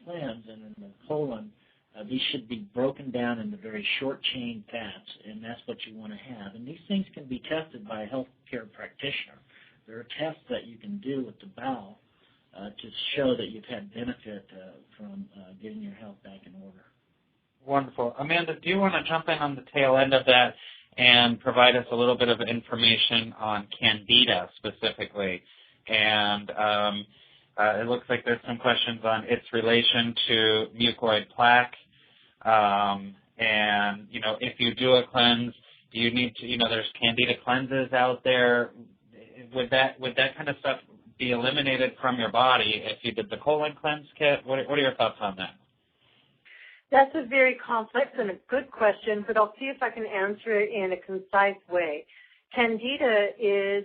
cleanse and in the colon, these should be broken down into very short-chain fats, and that's what you want to have. And these things can be tested by a healthcare practitioner. There are tests that you can do with the bowel to show that you've had benefit from getting your health back in order. Wonderful. Amanda, do you want to jump in on the tail end of that and provide us a little bit of information on Candida specifically? And it looks like there's some questions on its relation to mucoid plaque And, if you do a cleanse, do you need to, there's Candida cleanses out there. Would that kind of stuff be eliminated from your body if you did the colon cleanse kit? What are your thoughts on that? That's a very complex and a good question, but I'll see if I can answer it in a concise way. Candida is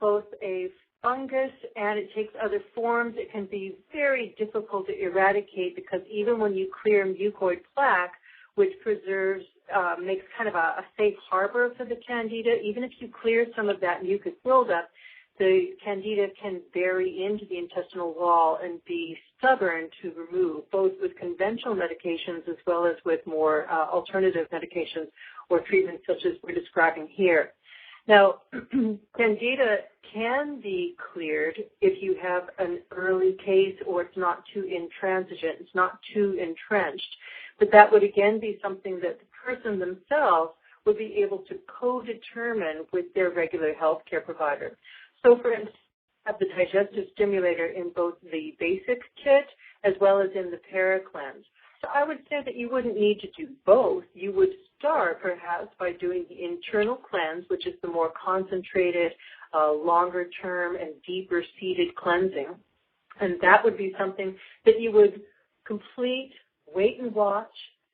both a fungus and it takes other forms. It can be very difficult to eradicate because even when you clear mucoid plaque, which preserves, makes kind of a safe harbor for the Candida, even if you clear some of that mucus buildup, the Candida can bury into the intestinal wall and be stubborn to remove, both with conventional medications as well as with more alternative medications or treatments such as we're describing here. Now, Candida can be cleared if you have an early case or it's not too intransigent, it's not too entrenched. But that would again be something that the person themselves would be able to co-determine with their regular health care provider. So, for instance, have the digestive stimulator in both the basic kit as well as in the ParaCleanse. So I would say that you wouldn't need to do both. You would start perhaps by doing the internal cleanse, which is the more concentrated, longer-term and deeper-seated cleansing. And that would be something that you would complete, wait and watch,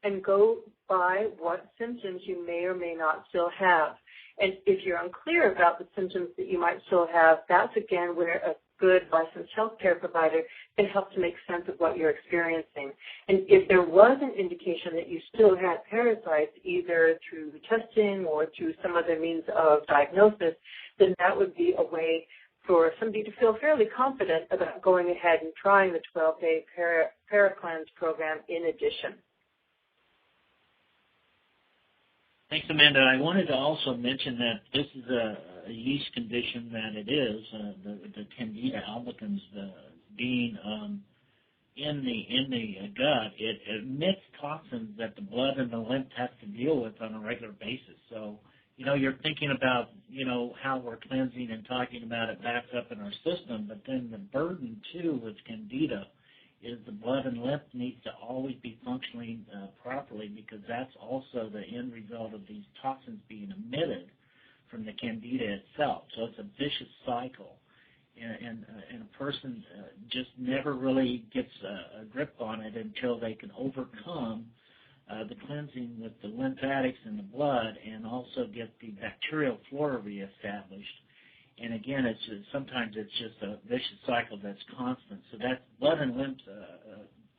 and go by what symptoms you may or may not still have. And if you're unclear about the symptoms that you might still have, that's again where a good licensed healthcare provider can help to make sense of what you're experiencing. And if there was an indication that you still had parasites, either through testing or through some other means of diagnosis, then that would be a way for somebody to feel fairly confident about going ahead and trying the 12-day ParaCleanse program in addition. Thanks, Amanda. I wanted to also mention that this is a yeast condition that it is, the Candida albicans being in the gut. It emits toxins that the blood and the lymph has to deal with on a regular basis. So, you're thinking about, how we're cleansing and talking about it backs up in our system, but then the burden, too, with Candida is the blood and lymph needs to always be functioning properly because that's also the end result of these toxins being emitted from the Candida itself. So it's a vicious cycle. And a person just never really gets a grip on it until they can overcome the cleansing with the lymphatics and the blood and also get the bacterial flora reestablished. And again, sometimes it's just a vicious cycle that's constant. So that blood and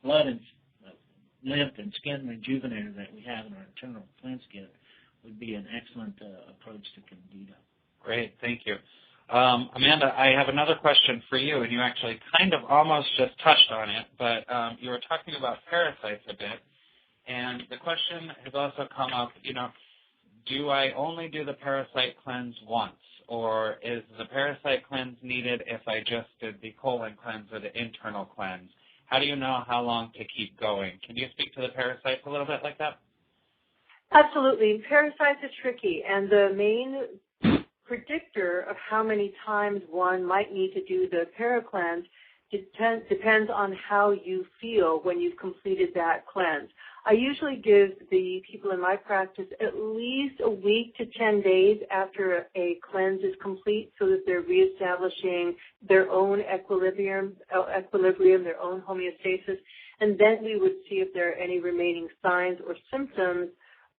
lymph and skin rejuvenator that we have in our internal cleanse kit would be an excellent approach to Candida. Great, thank you. Amanda, I have another question for you, and you actually kind of almost just touched on it, but you were talking about parasites a bit, and the question has also come up, do I only do the parasite cleanse once? Or is the parasite cleanse needed if I just did the colon cleanse or the internal cleanse? How do you know how long to keep going? Can you speak to the parasites a little bit like that? Absolutely. Parasites are tricky, and the main predictor of how many times one might need to do the ParaCleanse depends on how you feel when you've completed that cleanse. I usually give the people in my practice at least a week to 10 days after a cleanse is complete so that they're reestablishing their own equilibrium, their own homeostasis, and then we would see if there are any remaining signs or symptoms,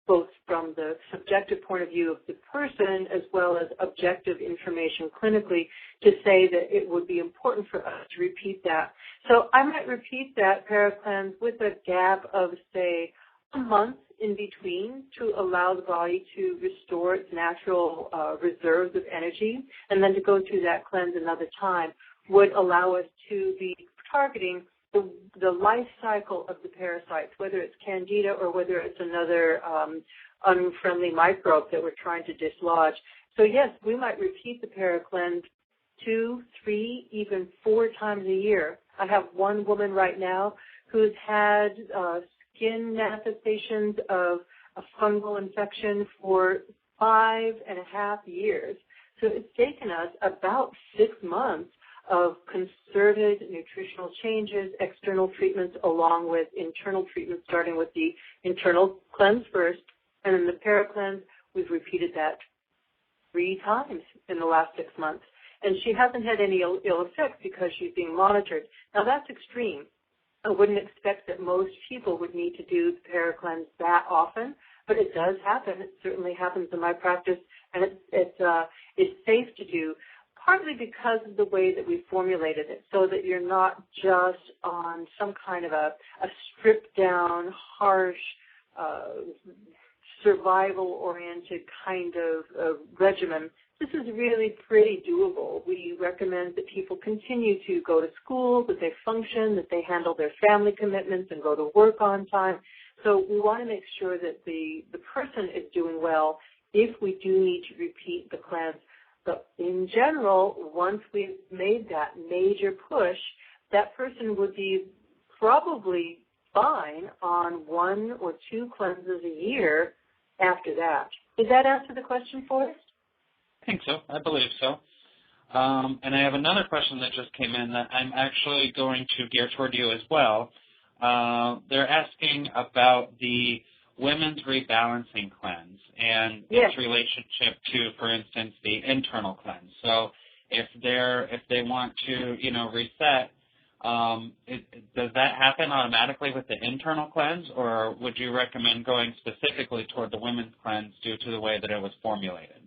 both from the subjective point of view of the person as well as objective information clinically, to say that it would be important for us to repeat that. So I might repeat that ParaCleanse with a gap of, say, a month in between to allow the body to restore its natural reserves of energy, and then to go through that cleanse another time would allow us to be targeting the life cycle of the parasites, whether it's Candida or whether it's another unfriendly microbe that we're trying to dislodge. So yes, we might repeat the ParaCleanse 2, 3, even 4 times a year. I have one woman right now who's had skin manifestations of a fungal infection for 5.5 years. So it's taken us about 6 months of concerted nutritional changes, external treatments, along with internal treatments, starting with the internal cleanse first, and then the para-cleanse. We've repeated that 3 times in the last 6 months. And she hasn't had any ill effects because she's being monitored. Now, that's extreme. I wouldn't expect that most people would need to do the para-cleanse that often, but it does happen. It certainly happens in my practice, and it's safe to do, partly because of the way that we formulated it, so that you're not just on some kind of a stripped-down, harsh, survival-oriented kind of regimen. This is really pretty doable. We recommend that people continue to go to school, that they function, that they handle their family commitments and go to work on time. So we want to make sure that the person is doing well if we do need to repeat the cleanse. But in general, once we've made that major push, that person would be probably fine on 1 or 2 cleanses a year after that. Did that answer the question, Forrest? I think so. I believe so. And I have another question that just came in that I'm actually going to gear toward you as well. They're asking about the women's rebalancing cleanse and its relationship to, for instance, the internal cleanse. So if they want to, reset, does that happen automatically with the internal cleanse, or would you recommend going specifically toward the women's cleanse due to the way that it was formulated?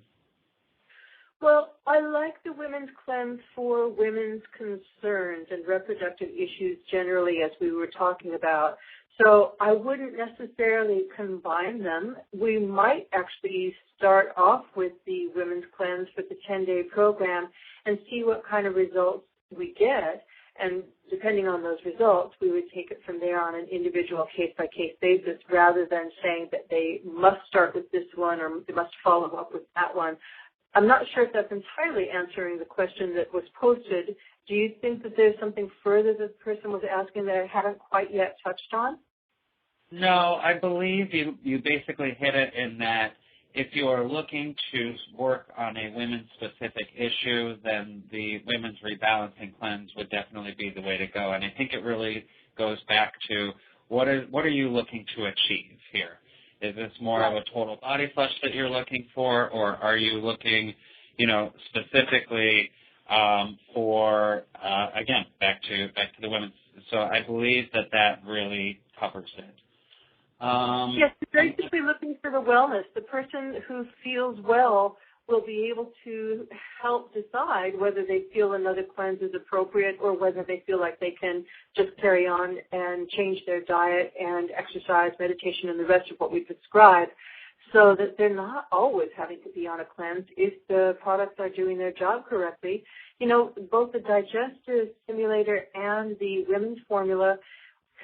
Well, I like the women's cleanse for women's concerns and reproductive issues generally, as we were talking about. So I wouldn't necessarily combine them. We might actually start off with the women's cleanse for the 10-day program and see what kind of results we get. And depending on those results, we would take it from there on an individual case-by-case basis rather than saying that they must start with this one or they must follow up with that one. I'm not sure if that's entirely answering the question that was posted. Do you think that there's something further that the person was asking that I haven't quite yet touched on? No, I believe you basically hit it in that if you're looking to work on a women's-specific issue, then the women's rebalancing cleanse would definitely be the way to go. And I think it really goes back to what are you looking to achieve here? Is this more of a total body flush that you're looking for, or are you looking, specifically for again back to the women's? So I believe that really covers it. Yes, we're basically looking for the wellness. The person who feels well will be able to help decide whether they feel another cleanse is appropriate or whether they feel like they can just carry on and change their diet and exercise, meditation, and the rest of what we prescribe, so that they're not always having to be on a cleanse if the products are doing their job correctly. Both the digestive stimulator and the women's formula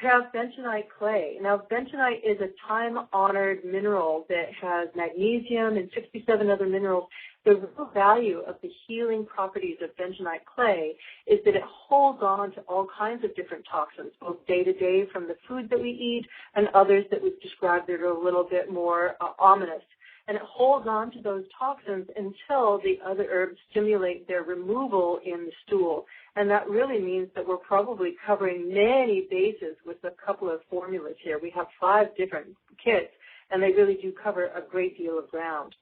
have bentonite clay. Now, bentonite is a time-honored mineral that has magnesium and 67 other minerals. The real value of the healing properties of bentonite clay is that it holds on to all kinds of different toxins, both day-to-day from the food that we eat and others that we've described that are a little bit more ominous. And it holds on to those toxins until the other herbs stimulate their removal in the stool. And that really means that we're probably covering many bases with a couple of formulas here. We have 5 different kits, and they really do cover a great deal of ground.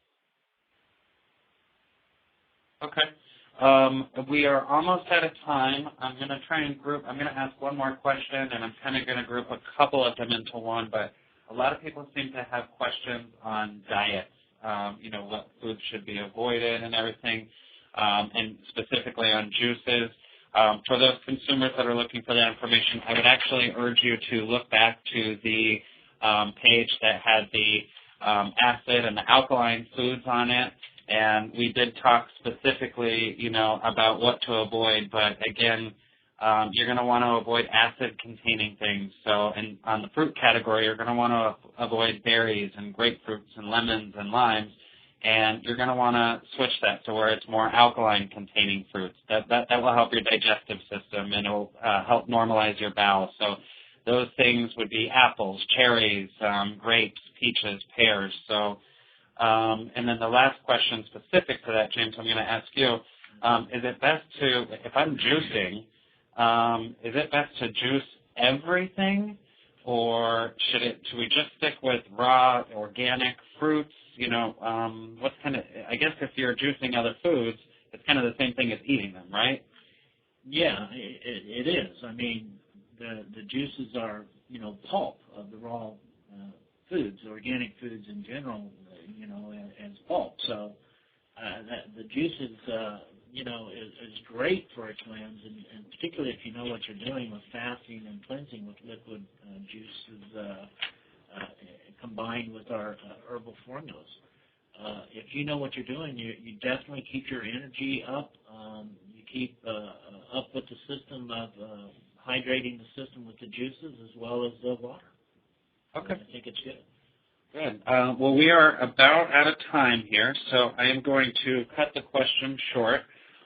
Okay. We are almost out of time. I'm going to ask one more question, and I'm kind of going to group a couple of them into one, but a lot of people seem to have questions on diets, what foods should be avoided and everything, and specifically on juices. For those consumers that are looking for that information, I would actually urge you to look back to the page that had the acid and the alkaline foods on it. And we did talk specifically, about what to avoid, but again, you're going to want to avoid acid-containing things. So on the fruit category, you're going to want to avoid berries and grapefruits and lemons and limes, and you're going to want to switch that to where it's more alkaline-containing fruits. That will help your digestive system, and it will help normalize your bowels. So those things would be apples, cherries, grapes, peaches, pears. So, and then the last question specific to that, James, I'm going to ask you. is it best to, if I'm juicing, is it best to juice everything, or should we just stick with raw organic fruits? You know, what's kind of, I guess if you're juicing other foods, it's kind of the same thing as eating them, right? Yeah, it is. I mean, the juices are, you know, pulp of the raw foods, organic foods in general, you know, as pulp. So the juices, you know, is great for a cleanse, and particularly if you know what you're doing with fasting and cleansing with liquid juices combined with our herbal formulas. If you know what you're doing, you definitely keep your energy up. You keep up with the system of hydrating the system with the juices as well as the water. Okay. I think it's good. Good. Well, we are about out of time here, so I am going to cut the question short.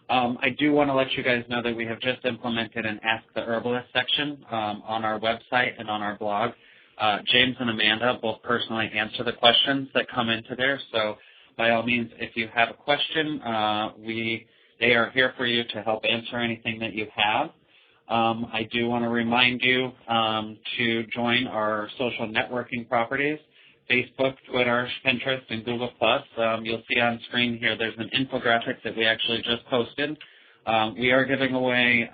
I do want to let you guys know that we have just implemented an Ask the Herbalist section on our website and on our blog. James and Amanda both personally answer the questions that come into there, so by all means, if you have a question, they are here for you to help answer anything that you have. I do want to remind you to join our social networking properties, Facebook, Twitter, Pinterest, and Google+. You'll see on screen here there's an infographic that we actually just posted. We are giving away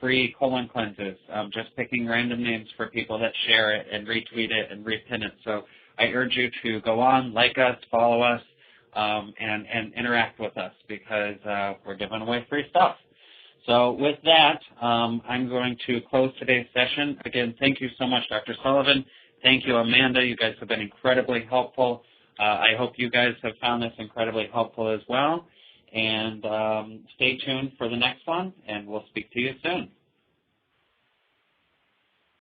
free colon cleanses, just picking random names for people that share it and retweet it and repin it. So I urge you to go on, like us, follow us, and interact with us because we're giving away free stuff. So with that, I'm going to close today's session. Again, thank you so much, Dr. Sullivan. Thank you, Amanda. You guys have been incredibly helpful. I hope you guys have found this incredibly helpful as well. And stay tuned for the next one, and we'll speak to you soon.